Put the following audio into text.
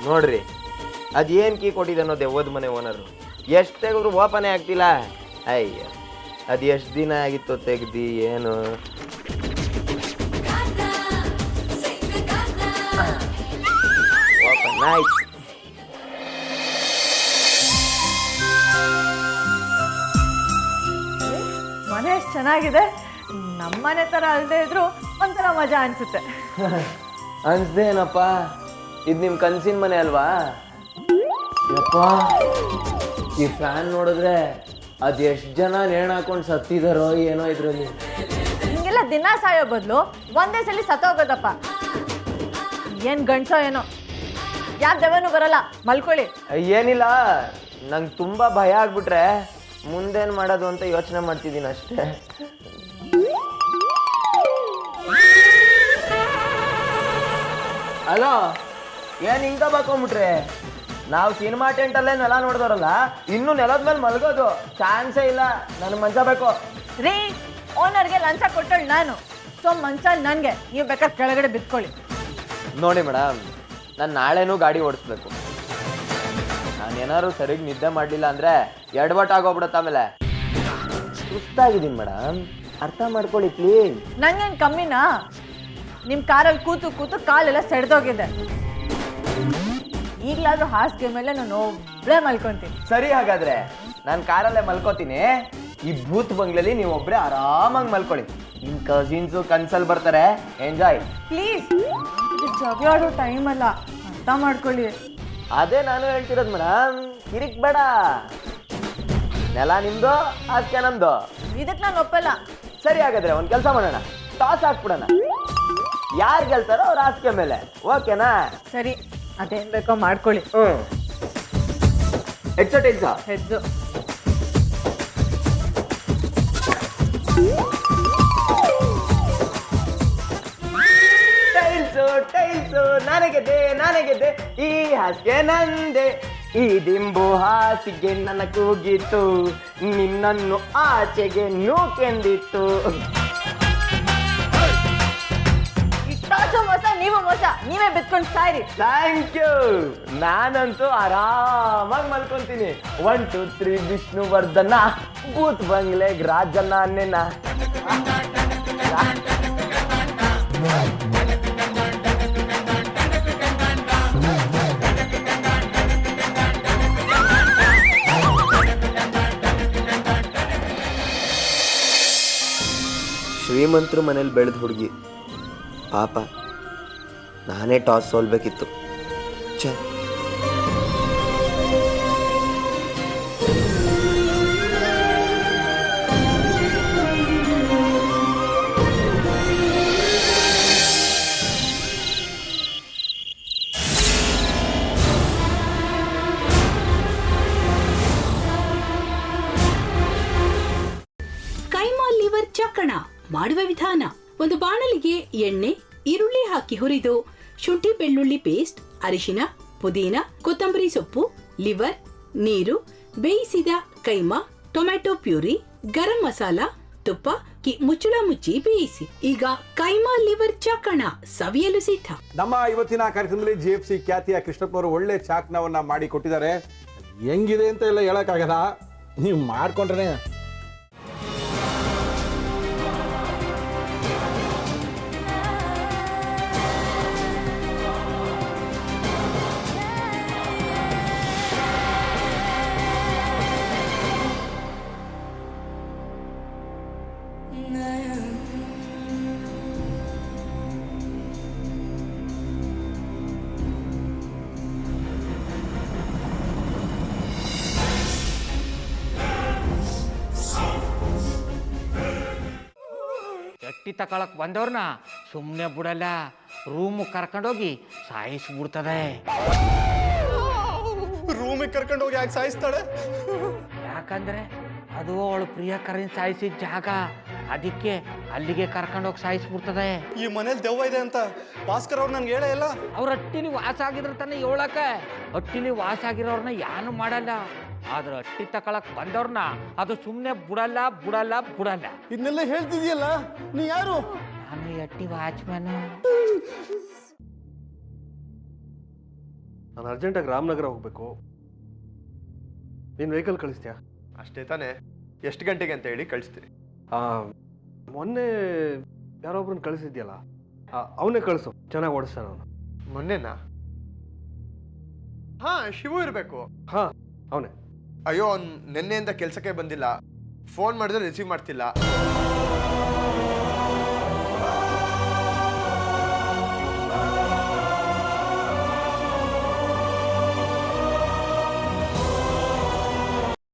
ನೋಡ್ರಿ ಅದೇನು ಕೀ ಕೊಟ್ಟಿದ್ದಾನೋ ದೆವ್ವದ ಮನೆ ಓನರು, ಎಷ್ಟು ತೆಗೆದ್ರು ಓಪನೇ ಆಗ್ತಿಲ್ಲ. ಅಯ್ಯ ಅದು ಎಷ್ಟು ದಿನ ಆಗಿತ್ತು ತೆಗ್ದು ಏನು. ಓಪನ್ ಆಯ್ತು. ಮನೆ ಎಷ್ಟು ಚೆನ್ನಾಗಿದೆ. ನಮ್ಮನೆ ಥರ ಅಲ್ಲದೆ ಇದ್ರು ಒಂಥರ ಮಜಾ ಅನ್ಸುತ್ತೆ. ಅನ್ಸ್ದೇನಪ್ಪ, ಇದು ನಿಮ್ಮ ಕನ್ಸಿನ ಮನೆ ಅಲ್ವಾ? ಯಪ್ಪ, ಈ ಫ್ಯಾನ್ ನೋಡಿದ್ರೆ ಅದು ಎಷ್ಟು ಜನ ನೇಣು ಹಾಕೊಂಡು ಸತ್ತಿದಾರೋ ಏನೋ ಇದರಲ್ಲಿ. ಹಿಂಗೆಲ್ಲ ದಿನ ಸಾಯೋ ಬದಲು ಒಂದೇ ಸಲ ಸತ್ತೋಗೋದಪ್ಪ. ಏನು ಗಂಡ್ಸೋ ಏನೋ, ಯಾಕೆ ದೆವ್ವನೂ ಬರಲ್ಲ, ಮಲ್ಕೊಳ್ಳಿ. ಏನಿಲ್ಲ, ನಂಗೆ ತುಂಬ ಭಯ ಆಗ್ಬಿಟ್ರೆ ಮುಂದೇನು ಮಾಡೋದು ಅಂತ ಯೋಚನೆ ಮಾಡ್ತಿದ್ದೀನಿ ಅಷ್ಟೇ. ಹಲೋ, ಏನು ಹಿಂಗ ಬಾಕೊಂಬಿಟ್ರೆ? ನಾವು ಸಿನಿಮಾ ಟೆಂಟಲ್ಲೇ ನೆಲ ನೋಡಿದವರಲ್ಲ, ಇನ್ನೂ ನೆಲದ ಮೇಲೆ ಮಲ್ಗೋದು ಚಾನ್ಸೇ ಇಲ್ಲ. ನನಗೆ ಮಂಚ ಬೇಕು ರೀ. ಓನರ್ಗೆ ಲಂಚ ಕೊಟ್ಟಳು ನಾನು, ಸೊ ಮಂಚ ನನಗೆ. ನೀವು ಬೇಕಾದ್ರೆ ಕೆಳಗಡೆ ಬಿತ್ಕೊಳ್ಳಿ. ನೋಡಿ ಮೇಡಮ್, ನಾನು ನಾಳೆನೂ ಗಾಡಿ ಓಡಿಸ್ಬೇಕು. ನಾನೇನಾದ್ರು ಸರಿಗೆ ನಿದ್ದೆ ಮಾಡಲಿಲ್ಲ ಅಂದರೆ ಎಡವಟ್ಟಾಗೋಗ್ಬಿಡುತ್ತೆ. ಆಮೇಲೆ ಸುಸ್ತಾಗಿದ್ದೀನಿ ಮೇಡಮ್, ಅರ್ಥ ಮಾಡ್ಕೊಳ್ಳಿ ಪ್ಲೀಸ್. ನಂಗೇನು ಕಮ್ಮಿನಾ? ನಿಮ್ಮ ಕಾರಲ್ಲಿ ಕೂತು ಕೂತು ಕಾಲೆಲ್ಲ ಸೆಡ್ದೋಗಿದೆ. ಈಗಲಾದ್ರೂ ಹಾಸಿಗೆ ಮೇಲೆ ನಾನು ಒಬ್ಬಳೇ ಮಲ್ಕೊತೀನಿ. ಸರಿ, ಹಾಗಾದ್ರೆ ನಾನು ಕಾರಲ್ಲೇ ಮಲ್ಕೋತೀನಿ. ಈ ಭೂತ್ ಬಂಗ್ಲಲ್ಲಿ ನೀವು ಒಬ್ಬರೇ ಆರಾಮಾಗಿ ಮಲ್ಕೊಳ್ಳಿ. ನಿಮ್ಮ ಕಸಿನ್ಸು ಕನ್ಸಲ್ಲಿ ಬರ್ತಾರೆ, ಎಂಜಾಯ್ ಪ್ಲೀಸ್. ಇದು ಜಗಳ ಟೈಮ್ ಅಲ್ಲ, ಅರ್ಥ ಮಾಡ್ಕೊಳ್ಳಿ. ಅದೇ ನಾನು ಹೇಳ್ತಿರೋದು ಮೇಡಮ್, ಕಿರಿಕ್ ಬೇಡ. ನೆಲ ನಿಮ್ದು, ಹಾಸಿಗೆ ನಮ್ದು. ಇದಕ್ಕೆ ನಾನು ಒಪ್ಪಲ್ಲ. ಸರಿ, ಹಾಗಾದ್ರೆ ಒಂದು ಕೆಲಸ ಮಾಡೋಣ, ಟಾಸ್ ಹಾಕ್ಬಿಡೋಣ. ಯಾರು ಗೆಲ್ತಾರೋ ಅವ್ರ ಹಾಸಿಗೆ ಮೇಲೆ, ಓಕೆನಾ? ಸರಿ, ಅದೇನು ಬೇಕೋ ಮಾಡ್ಕೊಳ್ಳಿ. ಹೆಡ್ಸೋ ಟೆಡ್ಸೋ ಹೆಜ್ಜು. ಟೈಲ್ಸು ನಾನೇ ಗೆದ್ದೆ, ಈ ಹಾಸಿಗೆ ನಂದೆ, ಈ ದಿಂಬು ಹಾಸಿಗೆ ನನ್ನ ಕೂಗಿತ್ತು, ನಿನ್ನನ್ನು ಆಚೆಗೆ ನೂಕೆಂದಿತ್ತು. ಟಾಸು ಮೋಸ, ನೀವು ಮೋಸ, ನೀವೇ ಬಿತ್ಕೊಂಡು ಸಾಯ್ರಿ. Thank you. ನಾನಂತೂ ಆರಾಮಾಗಿ ಮಲ್ಕೊಂತೀನಿ. 1 2 3 ವಿಷ್ಣುವರ್ಧನ, ಭೂತ್ ಬಂಗ್ಲೆಗ್ ರಾಜನ ಅನ್ನೇನ. ಶ್ರೀಮಂತರು ಮನೇಲಿ ಬೆಳೆದ ಹುಡುಗಿ, ಪಾಪ ನಾನೇ ಟಾಸ್ ಸೋಲ್ಬೇಕಿತ್ತು. ಛೇ, ಕೈಮಾ ಲಿವರ್ ಚಕ್ಕಣ ಮಾಡುವ ವಿಧಾನ: ಒಂದು ಬಾಣಲಿಗೆ ಎಣ್ಣೆ, ಈರುಳ್ಳಿ ಹಾಕಿ ಹುರಿದು ಶುಂಠಿ ಬೆಳ್ಳುಳ್ಳಿ ಪೇಸ್ಟ್, ಅರಿಶಿನ, ಪುದೀನ, ಕೊತ್ತಂಬರಿ ಸೊಪ್ಪು, ಲಿವರ್, ನೀರು, ಬೇಯಿಸಿದ ಕೈಮಾ, ಟೊಮ್ಯಾಟೊ ಪ್ಯೂರಿ, ಗರಂ ಮಸಾಲ, ತುಪ್ಪ ಮುಚ್ಚಳ ಮುಚ್ಚಿ ಬೇಯಿಸಿ. ಈಗ ಕೈಮಾ ಲಿವರ್ ಚಾಕಣ ಸವಿಯಲು ಸಿದ್ಧ. ನಮ್ಮ ಇವತ್ತಿನ ಕಾರ್ಯಕ್ರಮದಲ್ಲಿ GFC ಖ್ಯಾತಿಯ ಕೃಷ್ಣಪ್ಪನವರು ಒಳ್ಳೆ ಚಾಕ್ನವನ್ನ ಮಾಡಿ ಕೊಟ್ಟಿದ್ದಾರೆ. ಹೆಂಗಿದೆ ಅಂತ ಎಲ್ಲ ಹೇಳಕ್ಕಾಗಲ್ಲ, ನೀವು ಮಾಡ್ಕೊಂಡ್ರೆ. ಎಟ್ಟಿ ತಕೊಳಕ್ ಬಂದವ್ರನ್ನ ಸುಮ್ಮನೆ ಬಿಡಲ್ಲ, ರೂಮ್ ಕರ್ಕೊಂಡೋಗಿ ಸಾಯಿಸ್ಬಿಡ್ತದೆ. ರೂಮಿಗೆ ಕರ್ಕೊಂಡೋಗಿ ಯಾಕೆ ಸಾಯಿಸ್ತಾಳೆ? ಯಾಕಂದ್ರೆ ಅದು ಅವಳು ಪ್ರಿಯಕರನ್ ಸಾಯಿಸಿದ ಜಾಗ, ಅದಕ್ಕೆ ಅಲ್ಲಿಗೆ ಕರ್ಕೊಂಡೋಗಿ ಸಾಯಿಸ್ಬಿಡ್ತದೆ. ಈ ಮನೇಲಿ ದೆವ್ವ ಇದೆ ಅಂತ ಭಾಸ್ಕರ್ ಅವ್ರು ನನ್ಗೆ ಹೇಳೇ ಇಲ್ಲ. ಅವ್ರ ಹಟ್ಟಿಲಿ ವಾಸ ಆಗಿದ್ರ ತಾನೆ ಹೇಳಕ. ಹಟ್ಟಿಲಿ ವಾಸ ಆಗಿರೋರ್ನ ಯಾನು ಮಾಡಲ್ಲ, ಆದ್ರೆ ಹಟ್ಟಿ ತಕೊಳಕ್ ಬಂದವ್ರನ್ನ ಅದು ಸುಮ್ಮನೆ ಬಿಡಲ್ಲ ಬಿಡಲ್ಲ ಬಿಡಲ್ಲ. ಇದನ್ನೆಲ್ಲ ಹೇಳ್ತಿದ್ಯಲ್ಲ, ನೀ ಯಾರು? ನಾನು ಹಟ್ಟಿ ವಾಚ್ಮ್ಯಾನು. ನಾನು ಅರ್ಜೆಂಟಾಗಿ ರಾಮನಗರ ಹೋಗಬೇಕು. ನೀನು ವೆಹಿಕಲ್ ಕಳಿಸ್ತೀಯಾ? ಅಷ್ಟೇ ತಾನೇ, ಎಷ್ಟು ಗಂಟೆಗೆ ಅಂತ ಹೇಳಿ ಕಳಿಸ್ತೀನಿ. ಮೊನ್ನೆ ಯಾರೊಬ್ರನ್ನ ಕಳಿಸಿದ್ಯಲ್ಲ, ಅವನೇ ಕಳಿಸು, ಚೆನ್ನಾಗಿ ಓಡಿಸ್ತಾನೆ ಅವನು. ಮೊನ್ನೆನಾ? ಹಾ, ಶಿವು ಇರಬೇಕು. ಹಾಂ, ಅವನೇ. ಅಯ್ಯೋ, ಅವ್ನು ನಿನ್ನೆಯಿಂದ ಕೆಲಸಕ್ಕೆ ಬಂದಿಲ್ಲ. ಫೋನ್ ಮಾಡಿದ್ರೆ ರಿಸೀವ್ ಮಾಡ್ತಿಲ್ಲ.